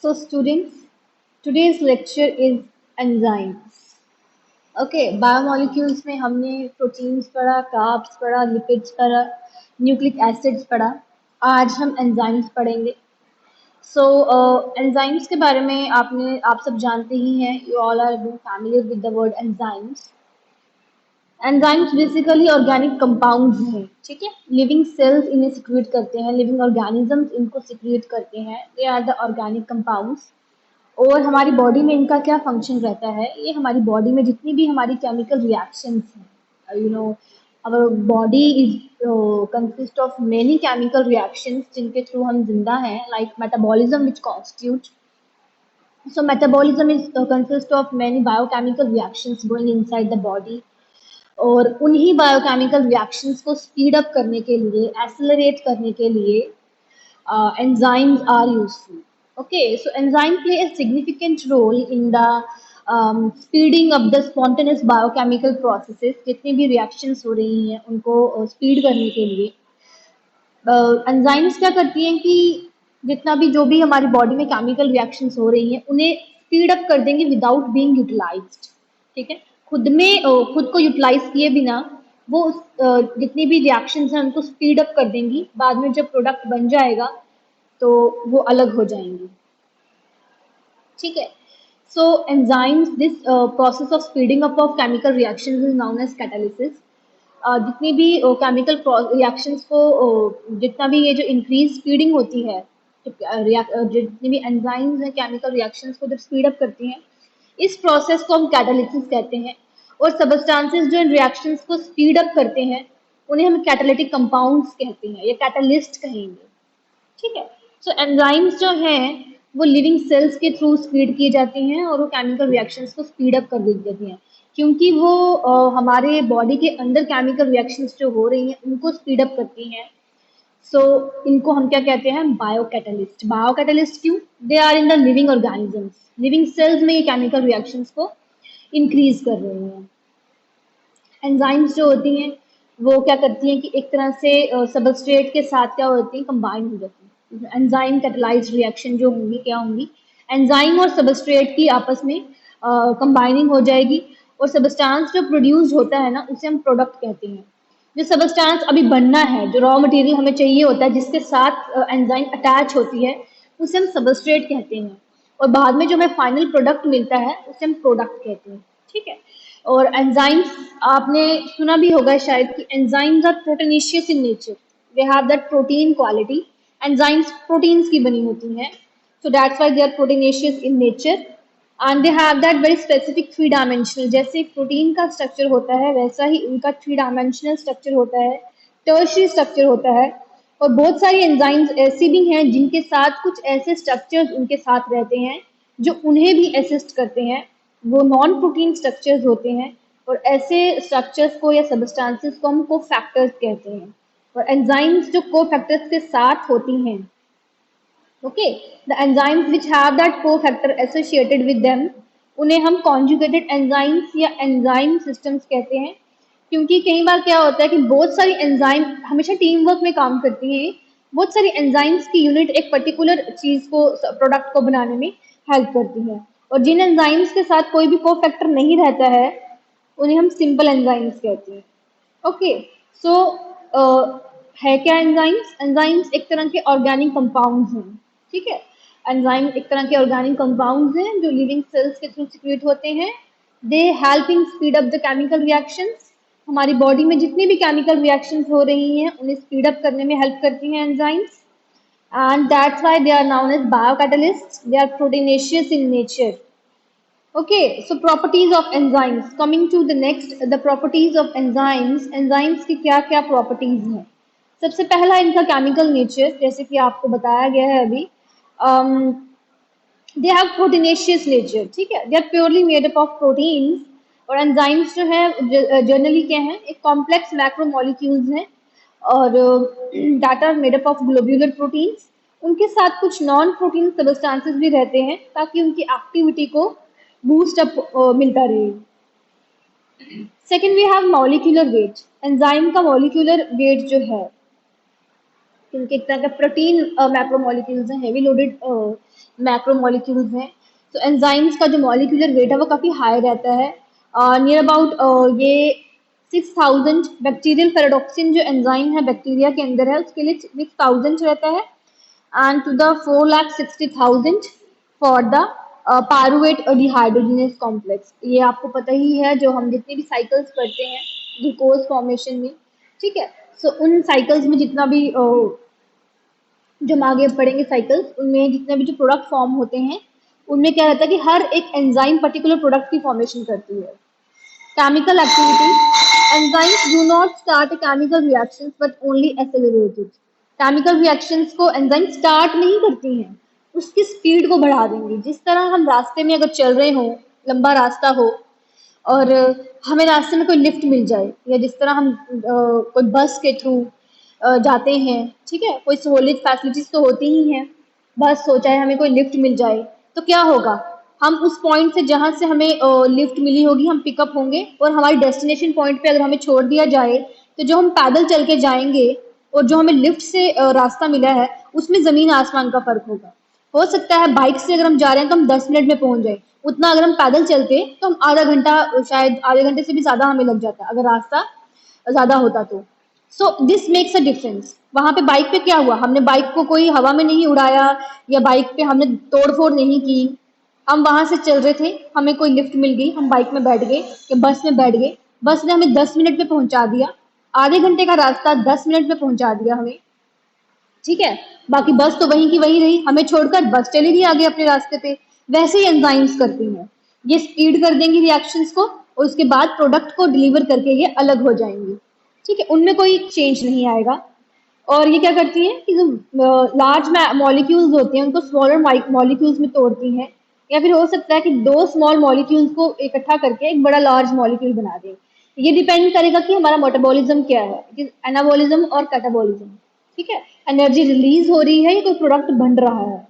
So students, today's lecture is enzymes. Okay, biomolecules में हमने proteins पढ़ा, कार्ब्स पढ़ा, लिपिड्स पढ़ा, न्यूक्लिक एसिड्स पढ़ा। आज हम एंजाइम्स पढ़ेंगे। सो एंजाइम्स के बारे में आप सब जानते ही हैं। You all are familiar with the word enzymes. Enzymes basically organic compounds हैं, ठीक है। लिविंग सेल्स इन्हें सिक्रिएट करते हैं, लिविंग ऑर्गेनिजम्स इनको सिक्रिएट करते हैं। They are the organic compounds. और हमारी बॉडी में इनका क्या फंक्शन रहता है, ये हमारी बॉडी में जितनी भी हमारी केमिकल रिएक्शंस हैं, our body is consist of many chemical reactions जिनके थ्रू हम जिंदा हैं, like metabolism which constitute. So metabolism is consist of many biochemical reactions going inside the body, और उन्हीं बायोकेमिकल रिएक्शंस को स्पीड अप करने के लिए, एक्सेलरेट करने के लिए enzymes are useful. Okay, so enzyme play a significant role in the speeding up the spontaneous biochemical processes. जितनी भी reactions हो रही हैं उनको speed करने के लिए एंजाइम्स क्या करती हैं कि जितना भी जो भी हमारी बॉडी में केमिकल रिएक्शंस हो रही हैं उन्हें स्पीड अप कर देंगे विदाउट बीइंग यूटिलाइज्ड, ठीक है। खुद को यूटिलाइज किए बिना वो जितनी भी रिएक्शंस हैं उनको स्पीड अप कर देंगी। बाद में जब प्रोडक्ट बन जाएगा तो वो अलग हो जाएंगी, ठीक है। So enzymes, this process of speeding up of chemical reactions is known as catalysis. जितनी भी केमिकल रिएक्शंस को जितना भी ये जो इंक्रीज स्पीडिंग होती है, जितनी भी एंजाइम्स हैं केमिकल रिएक्शंस को जब स्पीड अप करती हैं, इस प्रोसेस को हम कैटालिसिस कहते हैं। और सबस्टांसेस जो इन रिएक्शंस को स्पीड अप करते हैं उन्हें हम कैटालिटिक कंपाउंड्स कहते हैं या कैटालिस्ट कहेंगे, ठीक है। सो एंजाइम्स जो हैं वो लिविंग सेल्स के थ्रू स्पीड किए जाते हैं और वो केमिकल रिएक्शंस को स्पीड अप कर देती हैं, क्योंकि वो हमारे बॉडी के अंदर केमिकल रिएक्शंस जो हो रही हैं उनको स्पीड अप करती हैं। सो इनको हम क्या कहते हैं, बायोकैटलिस्ट। बायोकैटलिस्ट क्यों? They are in the living organisms. Living cells में ये केमिकल रिएक्शंस को इंक्रीज कर रही हैं। एंजाइम्स जो होती हैं वो क्या करती हैं कि एक तरह से सबस्ट्रेट के साथ क्या होती हैं, कंबाइन हो जाती हैं। एंजाइम कैटलाइज्ड रिएक्शन जो होंगी क्या होंगी, एंजाइम और सबस्ट्रेट की आपस में कंबाइनिंग हो जाएगी और सबस्टांस जो प्रोड्यूस होता है ना उसे हम प्रोडक्ट कहते हैं। जो सबस्टांस अभी बनना है, जो रॉ मटेरियल हमें चाहिए होता है जिसके साथ एंजाइम अटैच होती है, उसे हम सबस्ट्रेट कहते हैं। और बाद में जो हमें फाइनल प्रोडक्ट मिलता है उसे हम प्रोडक्ट कहते हैं, ठीक है। और एंजाइम्स, आपने सुना भी होगा शायद कि enzymes are proteinaceous in nature, they have that protein quality. Enzymes proteins की बनी होती हैं, so that's why they are proteinaceous in nature and they have that very specific three dimensional, जैसे प्रोटीन का स्ट्रक्चर होता है वैसा ही उनका थ्री डायमेंशनल स्ट्रक्चर होता है, टर्शियरी स्ट्रक्चर होता है। और बहुत सारी एंजाइम्स ऐसी भी हैं जिनके साथ कुछ ऐसे स्ट्रक्चर्स उनके साथ रहते हैं जो उन्हें भी असिस्ट करते हैं, वो नॉन प्रोटीन स्ट्रक्चर्स होते हैं। और ऐसे स्ट्रक्चर्स को या सबस्टांसेस को हम कोफैक्टर्स कहते हैं। और एंजाइम्स जो कोफैक्टर्स के साथ होती हैं, okay, the enzymes which have that cofactor associated with them, उन्हें हम conjugated enzymes या enzyme systems कहते हैं। क्योंकि कई बार क्या होता है कि बहुत सारी एंजाइम हमेशा टीम वर्क में काम करती हैं। बहुत सारी एंजाइम्स की यूनिट एक पर्टिकुलर चीज को, प्रोडक्ट को बनाने में हेल्प करती है। और जिन एंजाइम्स के साथ कोई भी कोफैक्टर नहीं रहता है उन्हें हम सिंपल एंजाइम्स कहते हैं। ओके, सो है क्या एंजाइम्स? एंजाइम्स एक तरह के ऑर्गेनिक कंपाउंड्स हैं, ठीक है। एंजाइम एक तरह के ऑर्गेनिक कंपाउंड्स हैं जो लिविंग सेल्स के थ्रू सिक्रिएट होते हैं। They helping speed up the chemical reactions. हमारी बॉडी में जितनी भी केमिकल रिएक्शंस हो रही हैं उन्हें स्पीड अप करने में हेल्प करती हैं enzymes, and that's why they are known as biocatalysts. They are proteinaceous in nature. Okay, so properties of enzymes. Coming to the next, the properties of enzymes. Enzymes की क्या क्या properties हैं? सबसे पहला इनका chemical nature, जैसे कि आपको बताया गया है अभी, they have proteinaceous nature, ठीक है। They are purely made up of proteins। और enzymes जो है जनरली क्या है, एक complex macromolecules हैं और that are made up of globular proteins। उनके साथ कुछ नॉन प्रोटीन सबस्टांसेस भी रहते हैं ताकि उनकी एक्टिविटी को बूस्ट अप मिलता रहे। Second, we have molecular weight. Enzyme का मॉलिक्यूलर वेट जो है क्योंकि एक तरह का प्रोटीन मैक्रोमोलिक्यूल्स हैं, हेवी लोडेड मैक्रोमोलिक्यूल्स हैं। तो एंजाइम्स का जो मॉलिक्यूलर वेट है वो काफ़ी हाई रहता है, नियर अबाउट ये 6000। बैक्टीरियल पैराडॉक्सिन जो एंजाइम है बैक्टीरिया के अंदर है उसके लिए 6000 रहता है, and to the 4,60,000 for the pyruvate dehydrogenase complex. ये आपको पता ही है, जो हम जितने भी साइकिल्स पढ़ते हैं ग्लूकोज फॉर्मेशन में, ठीक है। सो उन साइकिल्स में जितना भी जो हम आगे पढ़ेंगे साइकिल्स, उनमें जितने भी जो प्रोडक्ट फॉर्म होते हैं उनमें क्या रहता है कि हर एक एंजाइम पर्टिकुलर प्रोडक्ट की फॉर्मेशन करती है। Chemical activity. Enzymes do not start a chemical reactions but only accelerate it. Chemical reactions को एंजाइम स्टार्ट नहीं करती हैं, उसकी स्पीड को बढ़ा देंगी। जिस तरह हम रास्ते में अगर चल रहे हो, लंबा रास्ता हो और हमें रास्ते में कोई लिफ्ट मिल जाए, या जिस तरह हम कोई बस के थ्रू जाते हैं, ठीक है, कोई सहूलियत फैसिलिटीज तो होती ही हैं, बस हो चाहे हमें कोई लिफ्ट मिल जाए, तो क्या होगा, हम उस पॉइंट से जहाँ से हमें लिफ्ट मिली होगी हम पिकअप होंगे, और हमारी डेस्टिनेशन पॉइंट पे अगर हमें छोड़ दिया जाए तो जो हम पैदल चल के जाएंगे और जो हमें लिफ्ट से रास्ता मिला है उसमें जमीन आसमान का फर्क होगा। हो सकता है बाइक से अगर हम जा रहे हैं तो हम 10 मिनट में पहुंच जाए, उतना अगर हम पैदल चलते तो हम आधा घंटा, शायद आधे घंटे से भी ज्यादा हमें लग जाता अगर रास्ता ज्यादा होता तो। So this makes a difference. वहां पे बाइक पे क्या हुआ, हमने बाइक को कोई हवा में नहीं उड़ाया या बाइक पे हमने तोड़ फोड़ नहीं की, हम वहां से चल रहे थे, हमें कोई लिफ्ट मिल गई, हम बाइक में बैठ गए या बस में बैठ गए, बस ने हमें 10 मिनट में पहुंचा दिया, आधे घंटे का रास्ता 10 मिनट में पहुंचा दिया हमें, ठीक है। बाकी बस तो वहीं की वहीं रही, हमें छोड़कर बस चली गई आगे अपने रास्ते पे। वैसे ही एंजाइम्स करती हैं, ये स्पीड कर देंगी रिएक्शंस को और उसके बाद प्रोडक्ट को डिलीवर करके ये अलग हो जाएंगी, ठीक है, उनमें कोई चेंज नहीं आएगा। और ये क्या करती हैं कि जो लार्ज मॉलिक्यूल्स होते हैं उनको स्मॉलर मॉलिक्यूल्स में तोड़ती हैं, या फिर हो सकता है कि दो स्मॉल मॉलिक्यूल्स को इकट्ठा करके एक बड़ा लार्ज मॉलिक्यूल बना दें। ये डिपेंड करेगा कि हमारा मेटाबॉलिज्म क्या है, एनाबॉलिज्म और कैटाबॉलिज्म, ठीक है, एनर्जी रिलीज हो रही है या कोई प्रोडक्ट बन रहा है,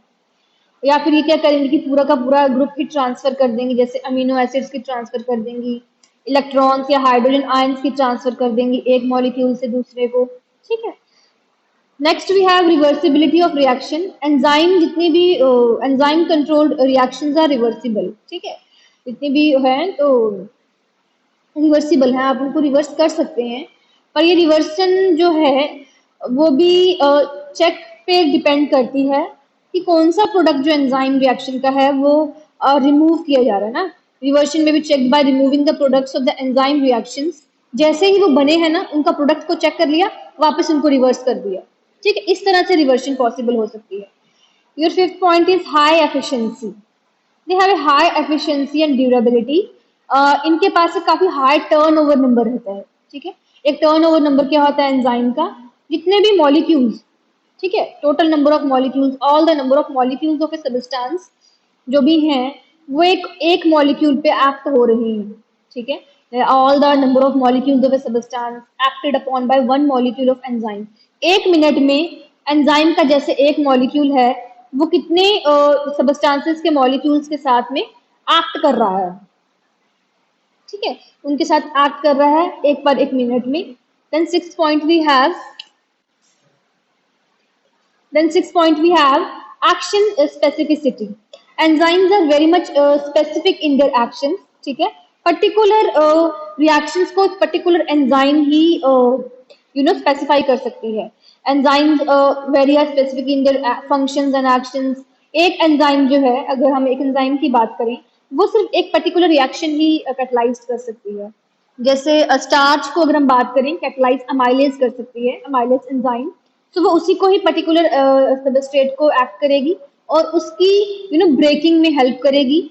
या फिर ये क्या करेंगे कि पूरा का पूरा ग्रुप ही ट्रांसफर कर देंगे, जैसे अमीनो एसिड्स की ट्रांसफर कर देंगी, इलेक्ट्रॉन्स या हाइड्रोजन आयंस की ट्रांसफर कर देंगी एक मॉलिक्यूल से दूसरे को, ठीक है। Next we have reversibility of reaction. Enzyme जितनी भी enzyme controlled reactions are reversible, ठीक है, जितनी भी है तो रिवर्सिबल है, आप उनको रिवर्स कर सकते हैं। पर ये रिवर्सन जो है वो भी चेक पे डिपेंड करती है कि कौन सा प्रोडक्ट जो एंजाइम रिएक्शन का है वो रिमूव किया जा रहा है ना। रिवर्शन में भी check by removing the products of the enzyme reactions. जैसे ही वो बने हैं ना, उनका प्रोडक्ट को चेक कर लिया, वापस उनको रिवर्स कर दिया, ठीक है, इस तरह से रिवर्शन पॉसिबल हो सकती है। Your fifth point is high efficiency. They have a high efficiency and durability. इनके पास एक काफी हाई टर्नओवर नंबर रहता है, ठीक है। एक टर्नओवर नंबर क्या होता है एंजाइम का, जितने भी मॉलिक्यूल्स, ठीक है, total number of molecules, all the number of molecules of a substance जो भी हैं वो एक मॉलिक्यूल पे एक्ट हो रही हैं, ठीक है। All the number of molecules of a substance acted upon by one molecule of enzyme. एक मिनट में एंजाइम का जैसे एक मॉलिक्यूल है वो कितने सबस्टांसेस के मॉलिक्यूल्स के साथ में एक्ट कर रहा है, ठीक है, उनके साथ एक्ट कर रहा है एक पर एक मिनट में। Then six point we have Then sixth point we have action specificity. Enzymes are very much specific in their actions. ठीक है, पर्टिकुलर रिएक्शंस को पर्टिकुलर एंजाइम ही स्पेसिफाई कर सकती है। Enzymes very are specific in their functions and actions. एक enzyme जो है, अगर हम एक एंजाइम की बात करें, वो सिर्फ एक पर्टिकुलर रिएक्शन ही कैटलाइज कर सकती है। जैसे स्टार्च को अगर हम बात करें, कैटलाइज अमाइलेज कर सकती है, अमाइलेज एंजाइम, तो वो उसी को ही पर्टिकुलर सबस्ट्रेट को एक्ट करेगी और उसकी ब्रेकिंग में हेल्प करेगी,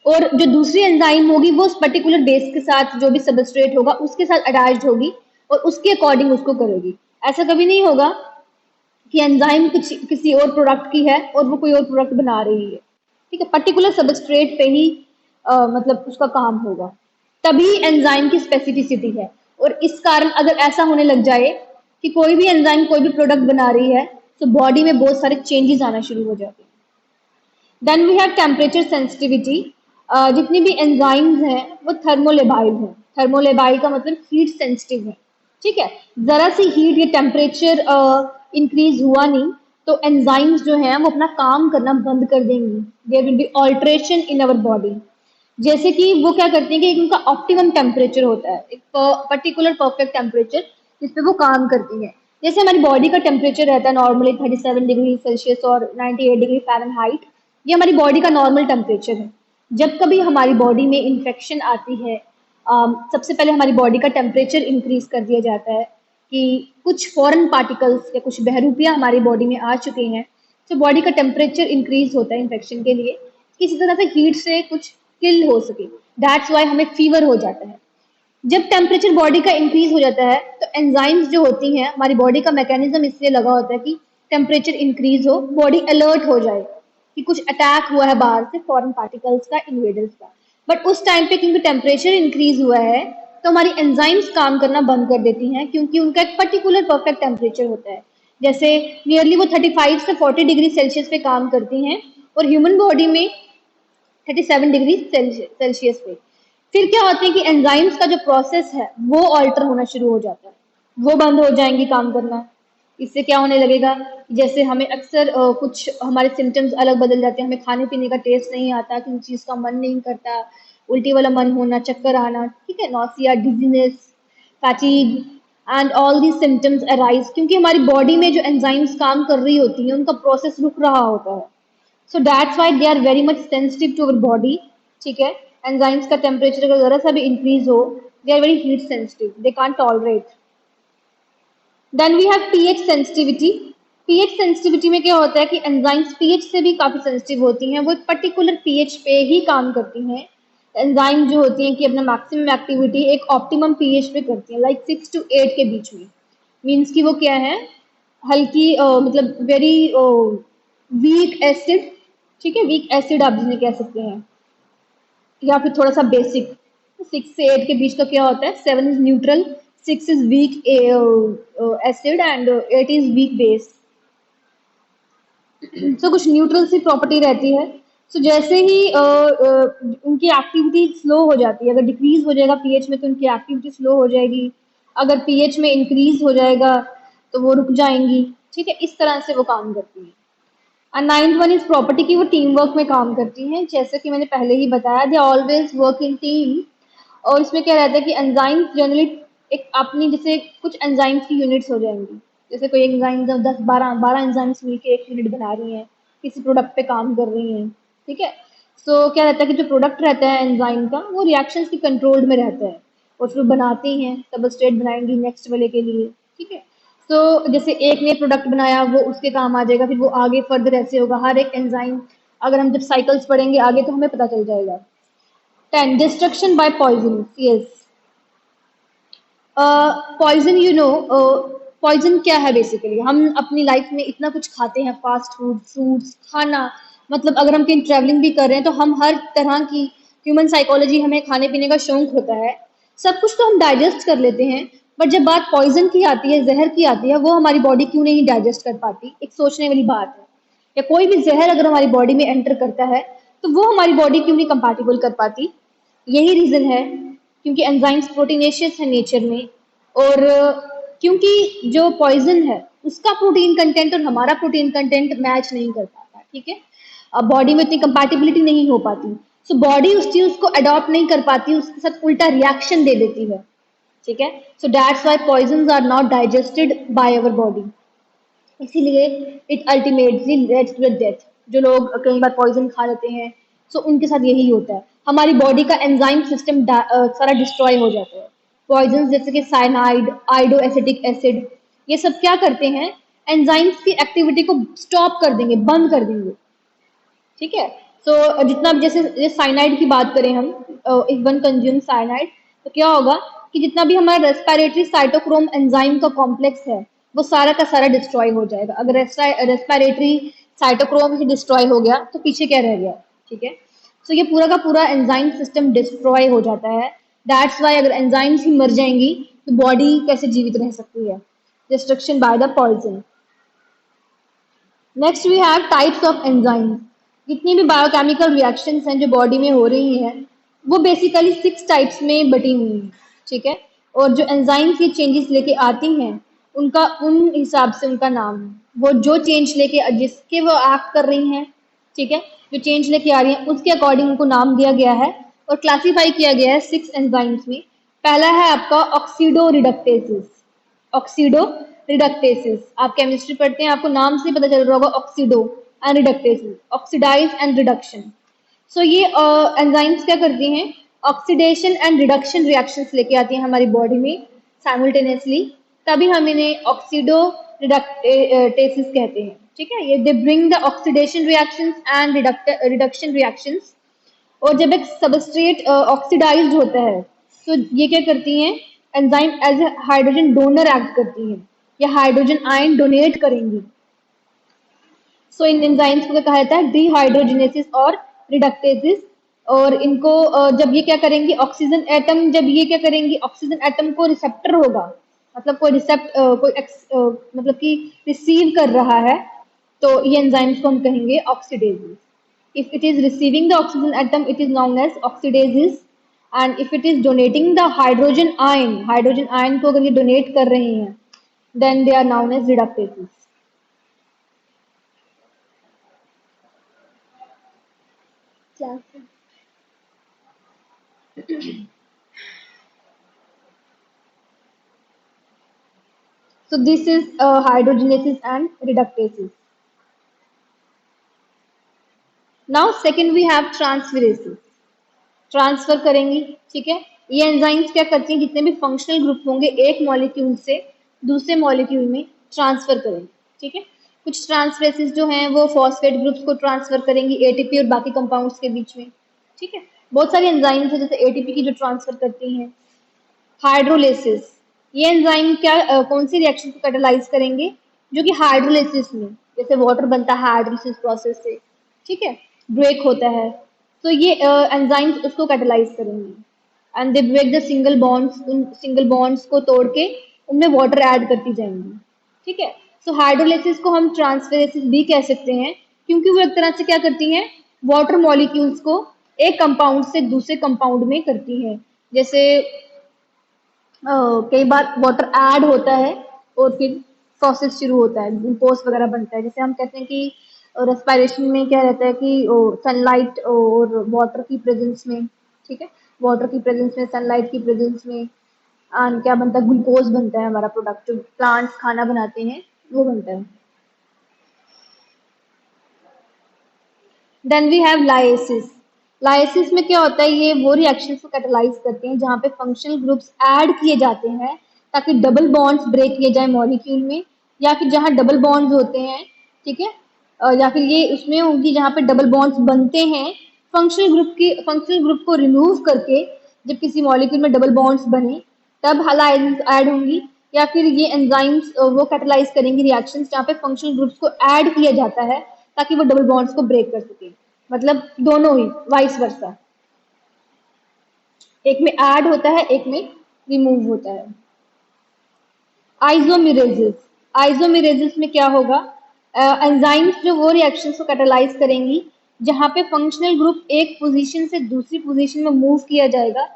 और जो दूसरी एंजाइम होगी वो उस पर्टिकुलर बेस के साथ, जो भी सबस्ट्रेट होगा उसके साथ अटैच्ड होगी और उसके अकॉर्डिंग उसको करेगी। ऐसा कभी नहीं होगा कि एंजाइम कुछ किसी और प्रोडक्ट की है और वो कोई और प्रोडक्ट बना रही है, ठीक है, पर्टिकुलर सबस्ट्रेट पे ही मतलब उसका काम होगा, तभी एंजाइम की स्पेसिफिसिटी है। और इस कारण अगर ऐसा होने लग जाए कि कोई भी एंजाइम कोई भी प्रोडक्ट बना रही है तो बॉडी में बहुत सारे चेंजेस आना शुरू हो जाते हैं। Then we have temperature sensitivity. जितनी भी एंजाइम्स हैं वो थर्मोलेबाइल हैं। थर्मोलेबाइल का मतलब हीट सेंसिटिव है, ठीक है, जरा सी हीट या टेम्परेचर इंक्रीज हुआ नहीं, तो एंजाइम्स जो हैं वो अपना काम करना बंद कर देंगी। There will be alteration in our body. जैसे कि वो क्या करती हैं कि एक उनका ऑप्टिमम टेम्परेचर होता है, एक पर्टिकुलर परफेक्ट टेम्परेचर जिस पे वो काम करती है। जैसे हमारी बॉडी का टेम्परेचर रहता है नॉर्मली 37 डिग्री सेल्सियस और 98 डिग्री फ़ारेनहाइट, ये हमारी बॉडी का नॉर्मल टेम्परेचर है। जब कभी हमारी बॉडी में इन्फेक्शन आती है, सबसे पहले हमारी बॉडी का टेम्परेचर इंक्रीज कर दिया जाता है कि कुछ फॉरेन पार्टिकल्स या कुछ बहरूपियाँ हमारी बॉडी में आ चुके हैं, तो बॉडी का टेम्परेचर इंक्रीज होता है इन्फेक्शन के लिए, किसी तरह से हीट से कुछ किल हो सके। दैट्स वाई हमें फीवर हो जाता है। जब टेम्परेचर बॉडी का इंक्रीज हो जाता है तो एंजाइम्स जो होती हैं, हमारी बॉडी का मैकेनिज्म इसलिए लगा होता है कि टेम्परेचर इंक्रीज हो, बॉडी अलर्ट हो जाए कि कुछ अटैक हुआ है बाहर से, फॉरेन पार्टिकल्स का, इन्वेडर्स का। बट उस टाइम पे क्योंकि टेम्परेचर इंक्रीज हुआ है, तो हमारी एंजाइम्स काम करना बंद कर देती हैं, क्योंकि उनका एक पर्टिकुलर परफेक्ट टेम्परेचर होता है। जैसे नियरली वो 35 से 40 डिग्री सेल्सियस पे काम करती हैं, और ह्यूमन बॉडी में 37 डिग्री सेल्सियस पे। फिर क्या होता है कि एंजाइम्स का जो प्रोसेस है वो ऑल्टर होना शुरू हो जाता है, वो बंद हो जाएंगी काम करना। इससे क्या होने लगेगा, जैसे हमें अक्सर कुछ हमारे सिम्टम्स अलग बदल जाते हैं, हमें खाने पीने का टेस्ट नहीं आता, किसी चीज़ का मन नहीं करता, उल्टी वाला मन होना, चक्कर आना, ठीक है, nausea, dizziness, fatigue and all these symptoms arise, क्योंकि हमारी बॉडी में जो एंजाइम्स काम कर रही होती हैं उनका प्रोसेस रुक रहा होता है। So that's why they are very much sensitive to our body. ठीक है, एंजाइम्स का टेम्परेचर अगर जरा सा भी इंक्रीज हो, they are very heat sensitive, they can't tolerate. Then we have pH sensitivity. PH sensitivity में क्या होता है कि एंजाइम्स पीएच से भी काफी सेंसिटिव होती हैं, वो एक पर्टिकुलर पीएच पे ही काम करती हैं। एंजाइम जो होती हैं कि अपना मैक्सिमम एक्टिविटी एक ऑप्टिमम पीएच पे करती हैं, लाइक 6 to 8 के बीच में। मीन्स कि वो क्या है, हल्की मतलब वेरी वीक एसिड, ठीक है, वीक एसिड आप जिन्हें कह सकते हैं, या फिर थोड़ा सा बेसिक। 6 से 8 के बीच का क्या होता है, 7 is neutral, 6 is weak acid and 8 is weak base. So कुछ न्यूट्रल सी प्रॉपर्टी रहती है। सो जैसे ही उनकी एक्टिविटी स्लो हो जाती है, अगर डिक्रीज हो जाएगा पीएच में तो उनकी एक्टिविटी स्लो हो जाएगी, अगर पीएच में इंक्रीज हो जाएगा तो वो रुक जाएंगी। ठीक है, इस तरह से वो काम करती है। और 9th 1 इस प्रॉपर्टी की वो टीम वर्क में काम करती हैं, जैसे कि मैंने पहले ही बताया, they always work in team. और इसमें क्या रहता है कि एंजाइम्स जनरली एक अपनी, जैसे कुछ एंजाइम्स की यूनिट्स हो जाएंगी, जैसे कोई एंजाइम जब 10 12 एंजाइम्स मिलकर एक यूनिट बना रही हैं, किसी प्रोडक्ट पे काम कर रही हैं। ठीक है, सो क्या रहता है कि जो प्रोडक्ट रहता है एंजाइम का, वो रिएक्शंस की कंट्रोल्ड में रहता है, और फिर बनाती हैं, सबस्ट्रेट बनाएंगी नेक्स्ट वाले के लिए। ठीक है, तो जैसे एक ने प्रोडक्ट बनाया वो उसके काम आ जाएगा, फिर वो आगे फर्दर ऐसे होगा हर एक एंजाइम। अगर हम जब साइकिल्स पढ़ेंगे आगे तो हमें पता चल जाएगा। 10 destruction by poison. Yes, poison, you know, poison क्या है बेसिकली, हम अपनी लाइफ में इतना कुछ खाते हैं, फास्ट फूड, फ्रूट्स, खाना, मतलब अगर हम कहीं ट्रैवलिंग भी कर रहे हैं तो हम हर तरह की ह्यूमन साइकोलॉजी, हमें खाने पीने का शौक होता है, सब कुछ तो हम डाइजेस्ट कर लेते हैं। बट जब बात पॉइजन की आती है, जहर की आती है, वो हमारी बॉडी क्यों नहीं डाइजेस्ट कर पाती, एक सोचने वाली बात है। या कोई भी जहर अगर हमारी बॉडी में एंटर करता है तो वो हमारी बॉडी क्यों नहीं कंपैटिबल कर पाती। यही रीजन है, क्योंकि एंजाइम्स प्रोटीनेशियस है नेचर में, और क्योंकि जो पॉइजन है उसका प्रोटीन कंटेंट और हमारा प्रोटीन कंटेंट मैच नहीं कर पाता। ठीक है, अब बॉडी में इतनी कंपैटिबिलिटी नहीं हो पाती, सो बॉडी उस चीज को अडॉप्ट नहीं कर पाती, उसके साथ उल्टा रिएक्शन दे देती है। ठीक है, so that's why poisons are not digested by our body, इसीलिए it ultimately leads to death. जो लोग कई बार पॉइजन खा लेते हैं, सो उनके साथ यही होता है, हमारी बॉडी का एंजाइम सिस्टम सारा डिस्ट्रॉय हो जाता है। पॉइजन जैसे कि साइनाइड, आइडो एसिटिक एसिड, ये सब क्या करते हैं, एंजाइम्स की एक्टिविटी को स्टॉप कर देंगे, बंद कर देंगे। ठीक है, सो जितना भी, जैसे साइनाइड की बात करें हम, इफ वन कंज्यूम साइनाइड, तो क्या होगा कि जितना भी हमारा रेस्पिरेटरी साइटोक्रोम एंजाइम का कॉम्प्लेक्स है वो सारा का सारा डिस्ट्रॉय हो जाएगा। अगर रेस्पिरेटरी साइटोक्रोम ही डिस्ट्रॉय हो गया तो पीछे क्या रह गया। ठीक है, सो ये पूरा का पूरा एंजाइम सिस्टम डिस्ट्रॉय हो जाता है। दैट्स वाई अगर एंजाइम्स ही मर जाएंगी तो बॉडी कैसे जीवित रह सकती है। Destruction by the poison. Next we have types of enzymes. जितनी भी बायोकेमिकल रिएक्शंस हैं जो बॉडी में हो रही हैं, वो बेसिकली 6 टाइप्स में बटी हुई हैं। ठीक है, और जो एंजाइम्स ये चेंजेस लेके आती हैं उनका उन हिसाब से उनका नाम है। वो जो चेंज लेके जिसके वो एक्ट कर रही हैं, ठीक है, जो चेंज लेके आ रही हैं उसके अकॉर्डिंग उनको नाम दिया गया है और क्लासीफाई किया गया है 6 एंजाइम्स में। पहला है आपका ऑक्सीडो रिडक्टेसिस। ऑक्सीडो रिडक्टेसिस, आप केमिस्ट्री पढ़ते हैं, आपको नाम से पता चल रहा होगा oxido and reductases, oxidise and reduction. So ये एंजाइम्स क्या करती हैं, ऑक्सीडेशन एंड रिडक्शन रिएक्शंस लेके आती हैं हमारी बॉडी में साइमल्टेनियसली, तभी हम इन्हें ऑक्सीडो रिडक्टेसिस कहते हैं। ठीक है, ये they bring the oxidation reactions and reduction reactions. और जब एक सबस्ट्रेट ऑक्सीडाइज्ड होता है तो ये क्या करती हैं, enzyme as a hydrogen donor act करती हैं, या हाइड्रोजन आयन डोनेट करेंगी। सो इन एंजाइम्स को क्या कहा जाता है, डिहाइड्रोजिनेसिस और रिडक्टेसिस। और इनको जब ये क्या करेंगी, ऑक्सीजन एटम, जब ये क्या करेंगी, ऑक्सीजन एटम को रिसेप्टर होगा, मतलब कोई मतलब कि रिसीव कर रहा है, तो ये एंजाइम्स को हम कहेंगे oxidases. If it is receiving the oxygen atom it is known as oxidases, and if it is donating the hydrogen ion को अगर ये डोनेट कर रहे हैं, then they are known as reductases. So this is hydrogenases and reductases. Now second we have transferases. Transfer करेंगी, ठीक है। ये एंजाइम्स क्या करती हैं, जितने भी फंक्शनल ग्रुप होंगे एक मॉलिक्यूल से दूसरे मॉलिक्यूल में ट्रांसफर करेंगे, ठीक है। कुछ ट्रांसफरेसेस जो हैं वो फॉस्फेट ग्रुप्स को ट्रांसफर करेंगी एटीपी और बाकी कंपाउंड्स के बीच में, ठीक है। बहुत सारी एंजाइम्स है जैसे एटीपी की जो ट्रांसफर करती हैं। हाइड्रोलिसिस, ये एंजाइम क्या कौन सी रिएक्शन को कैटालाइज करेंगे, जो कि हाइड्रोलिसिस में, जैसे वाटर बनता है हाइड्रोलिसिस प्रोसेस से, ठीक है, ब्रेक होता है, तो ये एंजाइम्स उसको कैटालाइज करेंगे। And they break the single bonds, उन सिंगल बॉन्ड्स को तोड़ के उनमें वाटर ऐड करती जाएंगी, ठीक है। सो हाइड्रोलिसिस को हम ट्रांसफरेसिस भी कह सकते हैं, क्योंकि वो एक तरह से क्या करती हैं, वाटर मॉलिक्यूल्स को एक कंपाउंड से दूसरे कंपाउंड में करती हैं। जैसे कई बार वाटर ऐड होता है और फिर प्रोसेस शुरू होता है, ग्लूकोज वगैरह बनता है। जैसे हम कहते हैं कि रेस्पिरेशन में क्या रहता है कि सनलाइट और वाटर की प्रेजेंस में, ठीक है, वाटर की प्रेजेंस में, सनलाइट की प्रेजेंस में क्या बनता है, ग्लूकोज बनता है, हमारा प्रोडक्ट जो प्लांट्स खाना बनाते हैं वो बनता है। Then we have lysis. Lysis में क्या होता है, ये वो रिएक्शन को कैटालाइज करते हैं जहाँ पे फंक्शनल ग्रुप्स ऐड किए जाते हैं ताकि डबल बॉन्ड्स ब्रेक किए जाए मॉलिक्यूल में, या फिर जहाँ डबल बॉन्ड्स होते हैं, ठीक है, या फिर ये उसमें होंगी जहाँ पे डबल बॉन्ड्स बनते हैं, फंक्शनल ग्रुप को रिमूव करके जब किसी मॉलिक्यूल में डबल बॉन्ड्स बने तब लाइसिस ऐड होंगी, या फिर ये एंजाइम्स वो कैटालाइज करेंगी रिएक्शंस जहाँ पे फंक्शनल ग्रुप्स को ऐड किया जाता है ताकि वो डबल बॉन्ड्स को ब्रेक कर सके। मतलब दोनों ही, वाइस वर्सा, एक में ऐड होता है एक में रिमूव होता है। आइसोमेरेसिस, आइसोमेरेसिस में क्या होगा, एंजाइम्स जो वो रिएक्शंस को कैटालाइज करेंगी जहाँ पे फंक्शनल ग्रुप एक पोजीशन से दूसरी पोजीशन में मूव किया जाएगा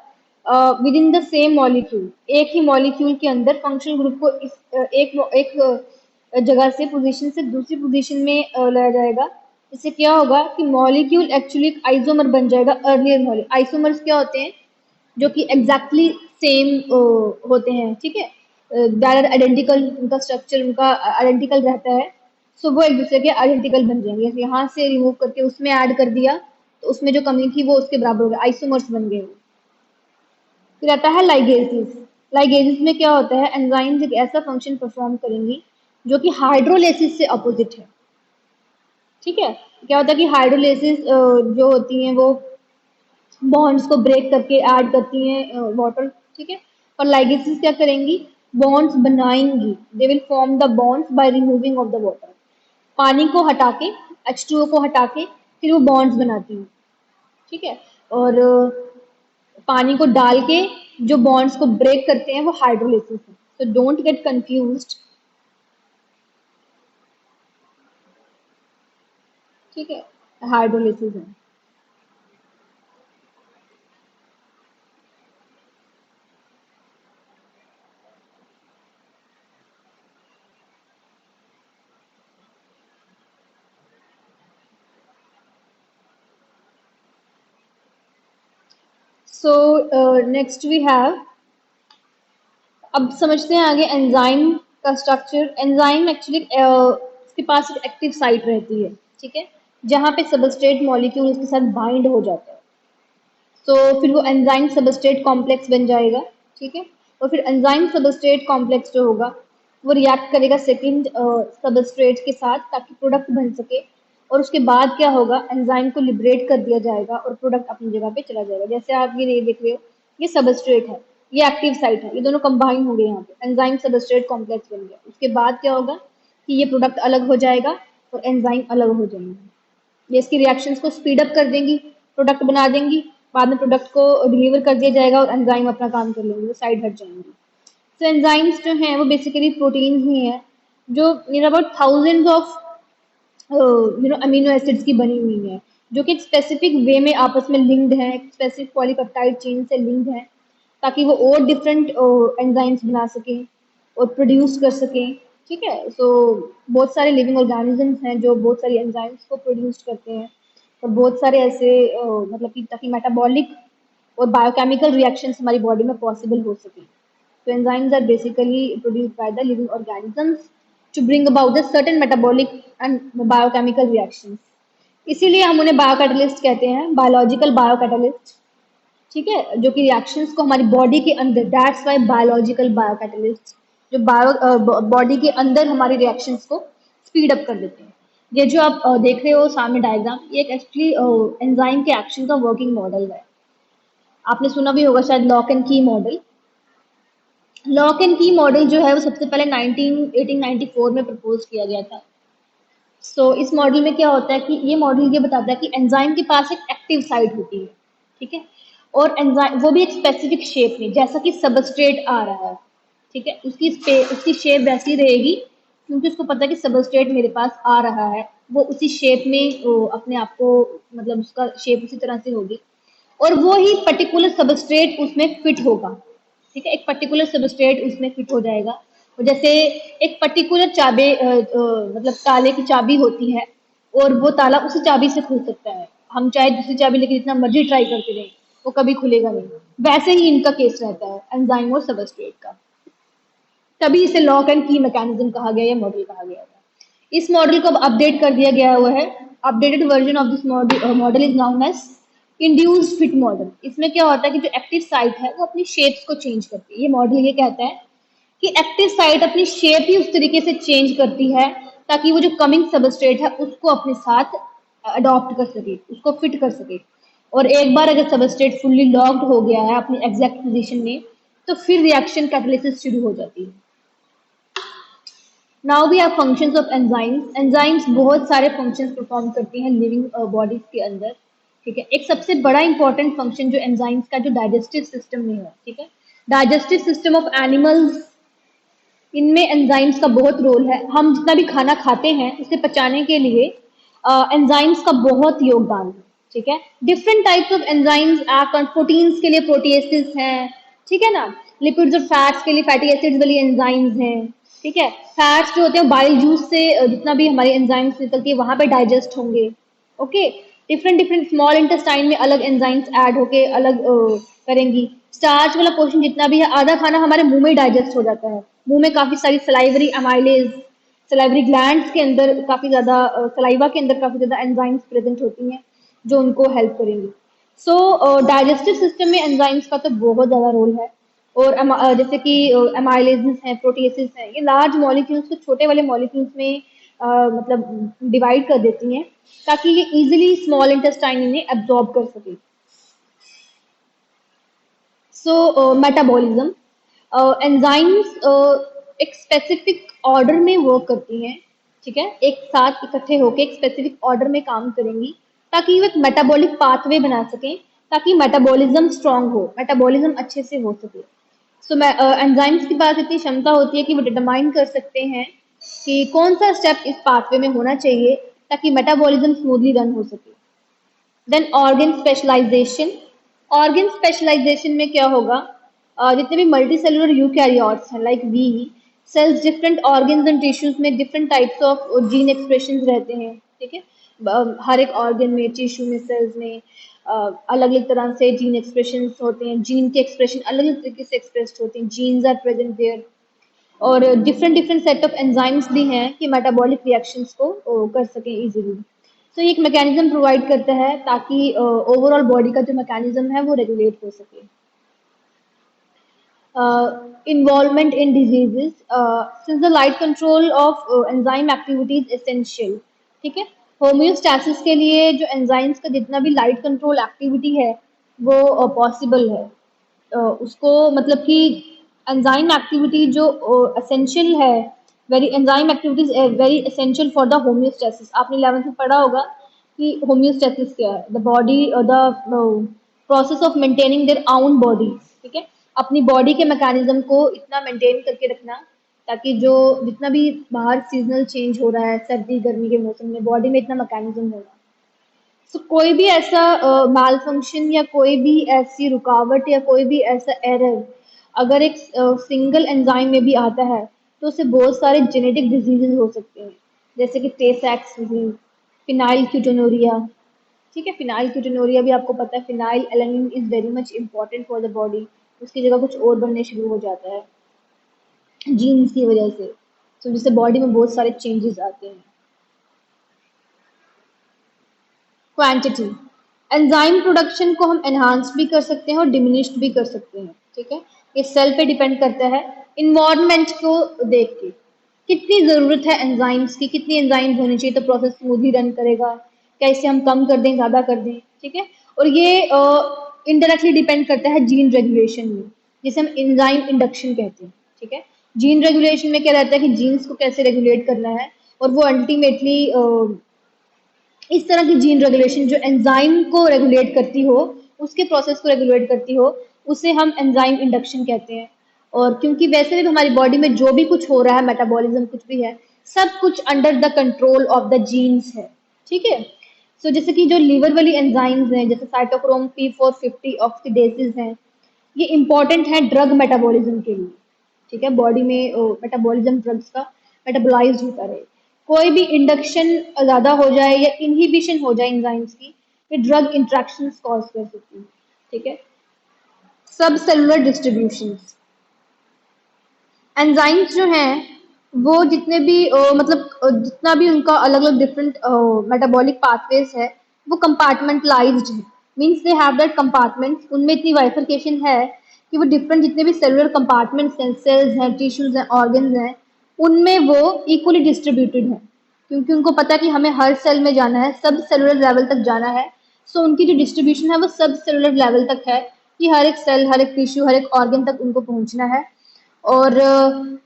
with in the same molecule, एक ही मॉलिक्यूल के अंदर फंक्शनल ग्रुप को एक जगह से पोजीशन से दूसरी पोजीशन में लाया जाएगा। इससे क्या होगा कि मॉलिक्यूल एक्चुअली एक आइसोमर बन जाएगा अर्लियर मॉलिक्यूल। आइसोमर्स क्या होते हैं, जो कि एग्जैक्टली सेम होते हैं, ठीक है, डायरेक्ट आइडेंटिकल, उनका स्ट्रक्चर उनका आइडेंटिकल रहता है। सो वो एक दूसरे के आइडेंटिकल बन जाएंगे, यहाँ से रिमूव करके उसमें ऐड कर दिया तो उसमें जो कमी थी वो उसके बराबर हो गया, आइसोमर्स बन गए। फिर आता है लाइगेसिस। लाइगेसिस में क्या होता है, एंजाइम्स एक ऐसा फंक्शन परफॉर्म करेंगी जो कि हाइड्रोलिसिस से अपोजिट है, ठीक है। क्या होता है कि हाइड्रोलिसिस जो होती हैं वो बॉन्ड्स को ब्रेक करके ऐड करती हैं वाटर, ठीक है। और लाइगेसिस क्या करेंगी, बॉन्ड्स बनाएंगी, they will form the bonds by removing of the water. पानी को हटा के, H2O को हटा के फिर वो बॉन्ड्स बनाती हैं, ठीक है। और पानी को डाल के जो बॉन्ड्स को ब्रेक करते हैं वो हाइड्रोलिसिस है। तो डोंट गेट कंफ्यूज्ड, ठीक है, हाइड्रोलिसिस है। सो नेक्स्ट वी हैव, अब समझते हैं आगे एंजाइम का स्ट्रक्चर। एंजाइम एक्चुअली उसके पास एक एक्टिव साइट रहती है, ठीक है, जहाँ पे सबस्ट्रेट मॉलिक्यूल उसके साथ बाइंड हो जाता है। तो फिर वो एंजाइम सबस्ट्रेट कॉम्प्लेक्स बन जाएगा, ठीक है। और फिर एंजाइम सबस्ट्रेट कॉम्प्लेक्स जो होगा वो रिएक्ट करेगा सेकंड सबस्ट्रेट के साथ ताकि प्रोडक्ट बन सके। और उसके बाद क्या होगा, एंजाइम को लिबरेट कर दिया जाएगा और प्रोडक्ट अपनी जगह पे चला जाएगा। जैसे आप ये देख रहे हो, ये सबस्ट्रेट है, ये एक्टिव साइट है, ये दोनों कंबाइन हो गए, यहाँ पे एंजाइम सबस्ट्रेट कॉम्प्लेक्स बन गया। उसके बाद क्या होगा कि ये प्रोडक्ट अलग हो जाएगा और एंजाइम अलग हो जाएंगे। ये इसकी रिएक्शंस को स्पीड अप कर देंगी, प्रोडक्ट बना देंगी। बाद में प्रोडक्ट को डिलीवर कर दिया जाएगा और एंजाइम अपना काम कर लेंगे, वो साइड हट जाएंगी। तो एंजाइम्स जो हैं वो बेसिकली प्रोटीन ही हैं जो near about thousands of amino acids की बनी हुई है, जो कि एक स्पेसिफिक वे में आपस में लिंक्ड है, एक स्पेसिफिक पॉलीपेप्टाइड चेन से लिंक्ड है, ताकि वो और डिफरेंट एंजाइम्स बना सकें और प्रोड्यूस कर सकें, ठीक है। सो बहुत सारे लिविंग ऑर्गेनिजम्स हैं जो बहुत सारी एंजाइम्स को प्रोड्यूस करते हैं, और बहुत सारे ऐसे मतलब कि ताकि मेटाबॉलिक और बायोकेमिकल रिएक्शंस हमारी बॉडी में पॉसिबल हो सके। तो enzymes are basically produced by the living organisms to bring about the certain metabolic and biochemical reactions. इसीलिए हम उन्हें बायोकैटलिस्ट कहते हैं, बायोलॉजिकल बायोकैटलिस्ट, ठीक है, जो कि रिएक्शंस को हमारी बॉडी के अंदर, दैट्स वाई बायोलॉजिकल बायोकैटलिस्ट, जो बॉडी के अंदर हमारी रिएक्शंस को स्पीड अप कर देते हैं। ये जो आप देख रहे हो सामने डायग्राम, ये एक एक्चुअली एंजाइम के एक्शन का वर्किंग मॉडल है। आपने सुना भी होगा शायद लॉक एंड की मॉडल। लॉक एंड की मॉडल जो है वो सबसे पहले 1894 में प्रपोज किया गया था। इस मॉडल में क्या होता है कि ये मॉडल ये बताता है कि एंजाइम के पास एक एक्टिव साइट होती है, ठीक है, और एंजाइम वो भी एक स्पेसिफिक शेप में, जैसा कि सबस्ट्रेट आ रहा है, ठीक है, उसकी शेप वैसी रहेगी क्योंकि उसको पता है कि सबस्ट्रेट मेरे पास आ रहा है, वो उसी शेप में अपने आप को, मतलब उसका शेप उसी तरह से होगी, और वो ही पर्टिकुलर सबस्ट्रेट उसमें फिट होगा, ठीक है, एक पर्टिकुलर सबस्ट्रेट उसमें फिट हो जाएगा। और जैसे एक पर्टिकुलर मतलब ताले की चाबी होती है और वो ताला उसी चाबी से खुल सकता है, हम चाहे दूसरी चाबी लेके जितना मर्जी ट्राई करते रहें वो कभी खुलेगा नहीं। वैसे ही इनका केस रहता है एंजाइम और सबस्ट्रेट का, तभी इसे लॉक एंड की मैकेनिज्म कहा गया या मॉडल कहा गया था। इस मॉडल को अब अपडेट कर दिया गया हुआ है। Updated version of this model is known as induced fit model. इसमें क्या होता है कि जो एक्टिव साइट है वो अपनी शेप्स को चेंज करती है। ये मॉडल ये कहता है कि एक्टिव साइट अपनी शेप ही उस तरीके से चेंज करती है ताकि वो जो कमिंग सबस्ट्रेट है उसको अपने साथ अडॉप्ट कर सके, उसको फिट कर सके। और एक बार अगर सबस्ट्रेट फुल्ली लॉक्ड हो गया है अपनी एग्जैक्ट पोजीशन में, तो फिर रिएक्शन कैटालिसिस शुरू हो जाती है। Now we have functions of enzymes. Enzymes बहुत सारे फंक्शंस परफॉर्म करती हैं लिविंग बॉडीज के अंदर, ठीक है। एक सबसे बड़ा इंपॉर्टेंट फंक्शन जो एंजाइम्स का, जो डाइजेस्टिव सिस्टम में है, ठीक है, डाइजेस्टिव सिस्टम ऑफ एनिमल्स, इनमें एंजाइम्स का बहुत रोल है। हम जितना भी खाना खाते हैं उसे पचाने के लिए एंजाइम्स का बहुत योगदान है, ठीक है। Different types of enzymes act on proteins के लिए प्रोटीएसेस हैं, ठीक है ना, लिपिड्स और फैट्स के लिए फैटी एसिड्स वाली एंजाइम्स हैं, ठीक है। फैट्स जो होते हैं बाइल जूस से जितना भी हमारी एंजाइम्स निकलती है वहां पे डाइजेस्ट होंगे, okay. Different different small intestine में अलग एंजाइम्स ऐड होके अलग करेंगी। स्टार्च वाला पोर्शन जितना भी है, आधा खाना हमारे मुंह में डाइजेस्ट हो जाता है। मुंह में काफी सारी सलाइवरी अमाइलेज, सलाइवरी ग्लैंड्स के अंदर काफी ज्यादा, सलाइवा के अंदर काफी ज्यादा एंजाइम्स प्रेजेंट होती हैं जो उनको हेल्प करेंगी। सो डाइजेस्टिव सिस्टम में एंजाइम्स का तो बहुत ज्यादा रोल है। और जैसे कि एमाइलेजेस हैं, प्रोटीएसेस हैं, ये लार्ज मॉलिक्यूल्स को छोटे वाले मॉलिक्यूल्स में मतलब डिवाइड कर देती हैं ताकि ये इजीली स्मॉल इंटेस्टाइन इन्हें एब्जॉर्ब कर सके। मेटाबॉलिज्म, एंजाइम्स एक स्पेसिफिक ऑर्डर में वर्क करती हैं, ठीक है, एक साथ इकट्ठे होकर एक स्पेसिफिक ऑर्डर में काम करेंगी ताकि वो एक मेटाबॉलिक पाथवे बना सकें, ताकि मेटाबॉलिज्म स्ट्रांग हो, मेटाबॉलिज्म अच्छे से हो सके। एंजाइम्स के पास इतनी क्षमता होती है कि वो डिटरमाइन कर सकते हैं कि कौन सा स्टेप इस पाथवे में होना चाहिए ताकि मेटाबॉलिज्म स्मूथली रन हो सके। Then organ specialisation. Organ specialisation में क्या होगा, जितने भी मल्टी सेलुलर यूकैरियोट्स हैं like we cells, different organs and tissues में different types of gene expression रहते हैं, ठीक है। हर एक ऑर्गन में, टिश्यू में, सेल्स में अलग अलग तरह से जीन एक्सप्रेशन होते हैं, जीन के एक्सप्रेशन अलग अलग तरीके से एक्सप्रेस होते हैं, जीन्स आर प्रेजेंट देयर। और different different set of enzymes भी हैं कि मेटाबॉलिक रिएक्शंस को कर सकें इजीली। तो ये एक मैकेनिज्म प्रोवाइड करता है ताकि ओवरऑल बॉडी का जो मैकेनिज्म है वो रेगुलेट हो सके। Involvement in diseases, since the light control of enzyme activity is essential, ठीक है। होम्योस्टैसिस के लिए जो एंजाइम्स का जितना भी लाइट कंट्रोल एक्टिविटी है वो पॉसिबल है। उसको मतलब कि एंजाइम एक्टिविटी जो एसेंशियल है, very enzyme activities very essential for the homeostasis. आपने 11th में पढ़ा होगा कि होम्योस्टैसिस क्या है, the body the process of maintaining their own body, ठीक है। अपनी बॉडी के मैकेनिज्म को इतना मेंटेन करके रखना ताकि जो जितना भी बाहर सीजनल चेंज हो रहा है, सर्दी गर्मी के मौसम में बॉडी में इतना मैकेनिज्म होगा। सो कोई भी ऐसा माल फंक्शन या कोई भी ऐसी रुकावट या कोई भी ऐसा एरर अगर एक सिंगल एंजाइम में भी आता है तो उससे बहुत सारे जेनेटिक डिजीजेज हो सकते हैं, जैसे कि टे सैक्स डिजीज, फिनाइल कीटोनूरिया, ठीक है। फिनाइल कीटोनूरिया भी आपको पता है, phenyl alanine is very much important for the body, उसकी जगह कुछ और बनने शुरू हो जाता है जीन्स की वजह से, तो जिससे बॉडी में बहुत सारे चेंजेस आते हैं। क्वांटिटी, एंजाइम प्रोडक्शन को हम एनहांस भी कर सकते हैं और डिमिनिश्ड भी कर सकते हैं, ठीक है। ये सेल पे डिपेंड करता है इन्वायरमेंट को देख के, कितनी ज़रूरत है एंजाइम्स की, कितनी एंजाइम्स होनी चाहिए तो प्रोसेस स्मूथली रन करेगा, क्या इसे हम कम कर दें, ज़्यादा कर दें, ठीक है। और ये इनडायरेक्टली डिपेंड करता है जीन रेगुलेशन में, जिसे हम एंजाइम इंडक्शन कहते हैं, ठीक है। जीन रेगुलेशन में क्या रहता है कि जीन्स को कैसे रेगुलेट करना है, और वो अल्टीमेटली इस तरह की जीन रेगुलेशन जो एंजाइम को रेगुलेट करती हो, उसके प्रोसेस को रेगुलेट करती हो, उसे हम एंजाइम इंडक्शन कहते हैं। और क्योंकि वैसे भी हमारी बॉडी में जो भी कुछ हो रहा है, मेटाबॉलिज्म कुछ भी है, सब कुछ under the control of the genes है, ठीक है। सो जैसे कि जो लीवर वाली एंजाइम्स हैं, जैसे साइटोक्रोम P450 ऑक्सीडेजेस हैं, ये इंपॉर्टेंट है ड्रग मेटाबॉलिज्म के लिए, ठीक है। बॉडी में मेटाबॉलिज्म ड्रग्स का मेटाबोलाइज होता रहे, कोई भी इंडक्शन ज़्यादा हो जाए या इनहिबिशन हो जाए एंजाइम्स की, ये ड्रग इंट्रैक्शंस कॉज कर सकती है, ठीक है। सब सेलुलर डिस्ट्रीब्यूशंस, एंजाइम्स जो हैं वो जितने भी मतलब जितना भी उनका अलग अलग डिफरेंट मेटाबॉलिक पाथवेज है वो कंपार्टमेंटलाइज्ड है, means they have that compartments, उनमें इतनी बाइफरकेशन है कि वो डिफरेंट जितने भी सेलुलर कंपार्टमेंट्स हैं, सेल्स हैं, टिश्यूज हैं, ऑर्गन्स हैं, उनमें वो इक्वली डिस्ट्रीब्यूटेड है, क्योंकि उनको पता है कि हमें हर सेल में जाना है, सब सेलुलर लेवल तक जाना है। सो उनकी जो डिस्ट्रीब्यूशन है वो सब सेलुलर लेवल तक है कि हर एक सेल, हर एक टिश्यू, हर एक ऑर्गन तक उनको पहुंचना है। और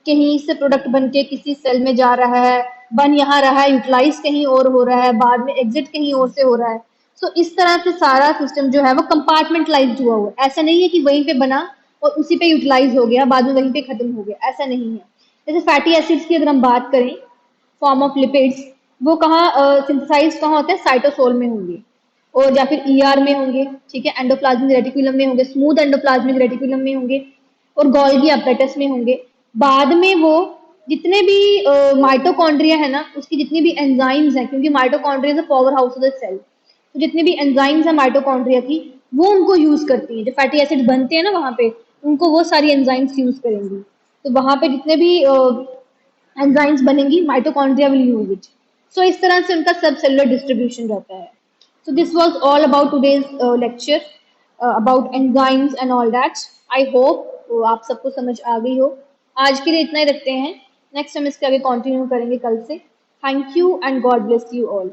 कहीं से प्रोडक्ट बन के किसी सेल में जा रहा है, बन यहाँ रहा है, यूटिलाइज कहीं और हो रहा है, बाद में एग्जिट कहीं और से हो रहा है। सो इस तरह से सारा सिस्टम जो है वो कंपार्टमेंटलाइज्ड हुआ हुआ है, ऐसा नहीं है कि वहीं पे बना और उसी पे यूटिलाइज हो गया, बाद में वहीं पे खत्म हो गया, ऐसा नहीं है। जैसे फैटी एसिड्स की अगर हम बात करें, फॉर्म ऑफ लिपिड्स, वो कहाँ सिंथेसाइज कहाँ होते हैं, साइटोसोल में होंगे, और या फिर ईआर में होंगे, ठीक है, एंडोप्लाज्मिक रेटिकुलम में होंगे, स्मूथ एंडोप्लाज्मिक रेटिकुलम में होंगे, और गोल्गी अपरेटस में होंगे। बाद में वो जितने भी माइटोकॉन्ड्रिया है ना, उसकी जितनी भी एंजाइम्स हैं, क्योंकि mitochondria is a power house of the cell, तो जितनी भी एंजाइम्स हैं माइटोकॉन्ड्रिया की, वो उनको यूज करती हैं, जो फैटी एसिड बनते हैं ना वहाँ पे, उनको वो सारी एंजाइम्स यूज करेंगी। तो वहाँ पे जितने भी एंजाइम्स बनेंगी, माइटोकॉन्ड्रिया विल यूज इट। सो इस तरह से उनका सब सेलुलर डिस्ट्रीब्यूशन रहता है। So this was all about today's lecture about enzymes and all that. I hope आप सबको समझ आ गई हो। आज के लिए इतना ही रखते हैं, नेक्स्ट हम इसके आगे कंटिन्यू करेंगे कल से। Thank you and God bless you all.